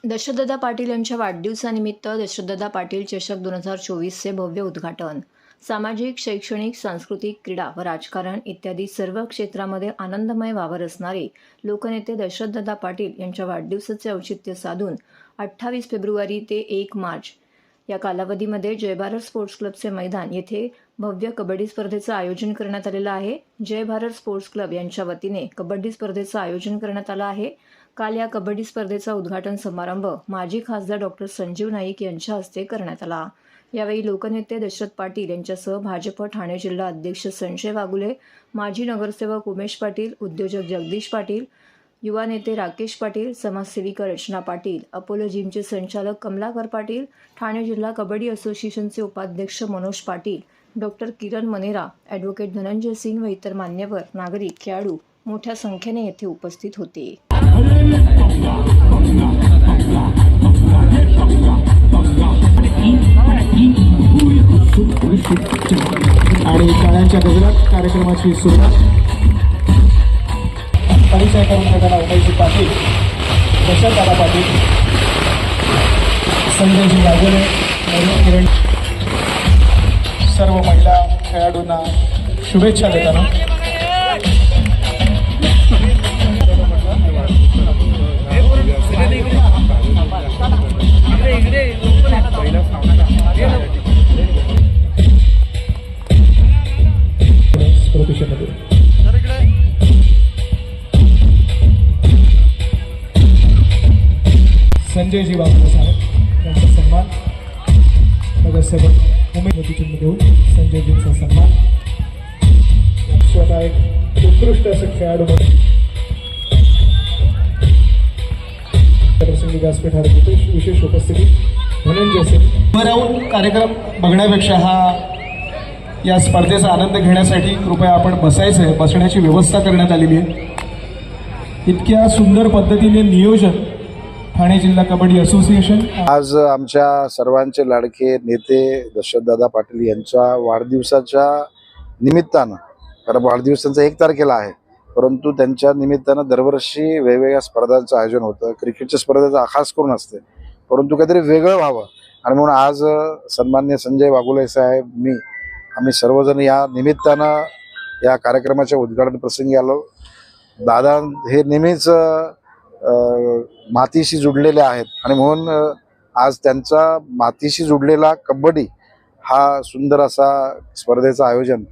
दशरथदादा पाटील यांच्या वाढदिवसानिमित्त दशरथदादा पाटील चषक 2024चे भव्य उद्घाटन. सामाजिक, शैक्षणिक, सांस्कृतिक, क्रीडा व राजकारण इत्यादी सर्व क्षेत्रामध्ये आनंदमय वावर असणारे लोकनेते दशरथदादा पाटील यांच्या वाढदिवसाचे औचित्य साधून 28 फेब्रुवारी ते 1 मार्च या कालावधीमध्ये जय भारत स्पोर्ट्स क्लबचे मैदान येथे भव्य कबड्डी स्पर्धेचं आयोजन करण्यात आलेलं आहे. जय भारत स्पोर्ट्स क्लब यांच्या वतीने कबड्डी स्पर्धेचं आयोजन करण्यात आलं आहे. काल या कबड्डी स्पर्धेचा उद्घाटन समारंभ माजी खासदार डॉक्टर संजीव नाईक यांच्या हस्ते करण्यात आला. यावेळी लोकनेते दशरथ पाटील यांच्यासह भाजप ठाणे जिल्हा अध्यक्ष संजय वागुले, माजी नगरसेवक उमेश पाटील, उद्योजक जगदीश पाटील, युवा नेते राकेश पाटील, समाजसेविका रचना पाटील, अपोलो जिमचे संचालक कमलाकर पाटील, ठाणे जिल्हा कबड्डी असोसिएशनचे उपाध्यक्ष मनोज पाटील, डॉक्टर किरण मनेरा, ॲडव्होकेट धनंजय सिंग व इतर मान्यवर, नागरिक, खेळाडू मोठ्या संख्येने येथे उपस्थित होते. आणि शाळांच्या गजरात कार्यक्रमाची सुरुवात. परिचय करून देताना उमेश पाटील, दशरथदादा पाटील, संजयजी वाघोले, किरण, सर्व महिला खेळाडूंना शुभेच्छा देताना संजयजी वाघोले साहेब यांचा सन्मान. नगरसेवक उमेश चिन्ह देऊन संजयजींचा सन्मान. स्वतः एक उत्कृष्ट असं खेळाडू म्हणून व्यासपीठ विशेष उपस्थिती धनंजय सिंग. राहून कार्यक्रम बघण्यापेक्षा या स्पर्धेचा आनंद घेण्यासाठी कृपया आपण बसायचं, बसण्याची व्यवस्था करण्यात आलेली आहे. इतक्या सुंदर पद्धतीने नियोजन ठाणे जिल्हा कबड्डी असोसिएशन. आज आमच्या सर्वांचे लाडके नेते दशरथदादा पाटील यांच्या वाढदिवसाच्या निमित्तानं, कारण वाढदिवस त्यांचा 1 तारखेला आहे, परंतु त्यांच्या निमित्तानं दरवर्षी वेगवेगळ्या स्पर्धांचं आयोजन होतं. क्रिकेटच्या स्पर्धेचा खास करून असते, परंतु काहीतरी वेगळं व्हावं आणि म्हणून आज सन्माननीय संजय वाघोले साहेब, आम्ही सर्वजण या निमित्तानं या कार्यक्रमाच्या उद्घाटन प्रसंगी आलो. दादा हे नेहमीच मातीशी जुडलेले आहेत आणि म्हणून आज त्यांचा मातीशी जुडलेला कबड्डी हा सुंदर असा स्पर्धेचं आयोजन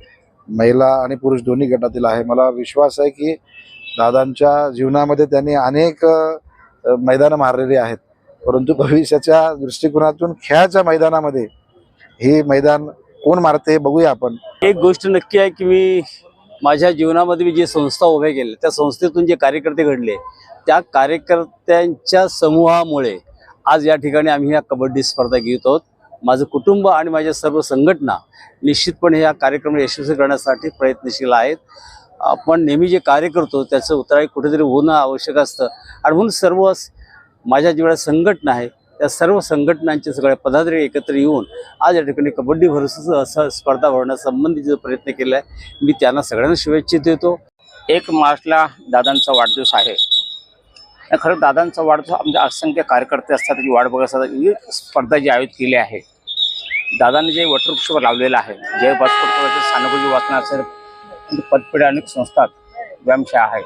महिला आणि पुरुष दोन्ही गटातील आहे. मला विश्वास आहे की दादांच्या जीवनामध्ये त्यांनी अनेक मैदानं मारलेली आहेत, परंतु भविष्याच्या दृष्टिकोनातून खेळाच्या मैदानामध्ये हे मैदान कोण मारते हे बघूया आपण. एक गोष्ट नक्की आहे की मी माझ्या जीवनामध्ये मी जी संस्था उभ्या केल्या, त्या संस्थेतून जे कार्यकर्ते घडले, त्या कार्यकर्त्यांच्या समूहामुळे आज या ठिकाणी आम्ही या कबड्डी स्पर्धा घेत आहोत. माझं कुटुंब आणि माझ्या सर्व संघटना निश्चितपणे या कार्यक्रम यशस्वी करण्यासाठी प्रयत्नशील आहेत. आपण नेहमी जे कार्य करतो त्याचं उतराई कुठेतरी होणं आवश्यक असतं आणि म्हणून सर्व माझ्या जेवढ्या संघटना आहे त्या सर्व संघटनांचे सगळे पदाधिकारी एकत्र येऊन आज या ठिकाणी कबड्डी असं स्पर्धा भरवण्यासंबंधीचा प्रयत्न केला आहे. मी त्यांना सगळ्यांना शुभेच्छा देतो. 1 मार्चला दादांचा वाढदिवस आहे. खरं दादांचा वाढदिवस आमच्या असंख्य कार्यकर्ते असतात, त्याची वाट बघत असतात. ही स्पर्धा जी आयोजित केली आहे, दादांनी जे वटवृक्ष लावलेलं आहे, जय भारत सानुकूल वाचना असेल, पदपेढी अनेक संस्था, व्यायामशाळा आहे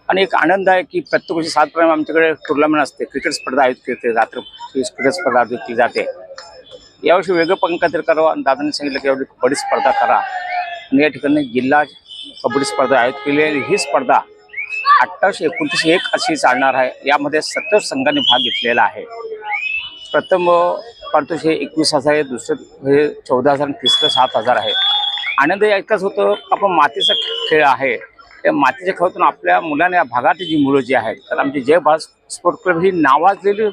आणि एक आनंद आहे की प्रत्येक वर्षी 7 पर्यंत आमच्याकडे टुर्नामेंट असते, क्रिकेट स्पर्धा आयोजित केली, रात्र क्रिकेट स्पर्धा आयोजित केली जाते. यावर्षी वेगळं पण काहीतरी करावं आणि दादांनी सांगितलं की एवढी कबड्डी स्पर्धा करा आणि या ठिकाणी जिल्हा कबड्डी स्पर्धा आयोजित केली आहे. ही स्पर्धा 28, 29, 1 अशी चालणार आहे. यामध्ये 70 संघांनी भाग घेतलेला आहे. प्रथम पारितोषिक हे 21,000 आहे, दुसरं हे 14,000 आणि तिसरं 7,000 आहे. आनंद याचाच होतं, आपण मातीचा खेळ आहे, त्या मातीच्या खेळातून आपल्या मुलांना या भागातील जी मुलं जी आहेत, तर आमची जय भारत स्पोर्ट क्लब ही नावाजलेली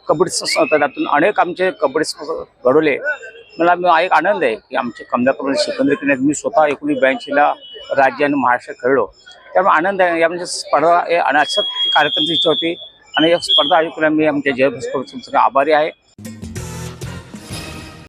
कबड्डी संस्था, त्यातून अनेक आमचे कबड्डी घडवले. मला एक आनंद आहे की आमचे कमलाकर सिकंदर किल्ल्यात मी स्वतः 1982ला राज्य आणि महाराष्ट्र खेळलो, त्यामुळे आनंद आहे. यामध्ये स्पर्धा हे अनाशक कार्यक्रमाची इच्छा होती आणि एक स्पर्धा आयोजित केल्या. मी आमच्या जय भारत स्पोर्ट आभारी आहे.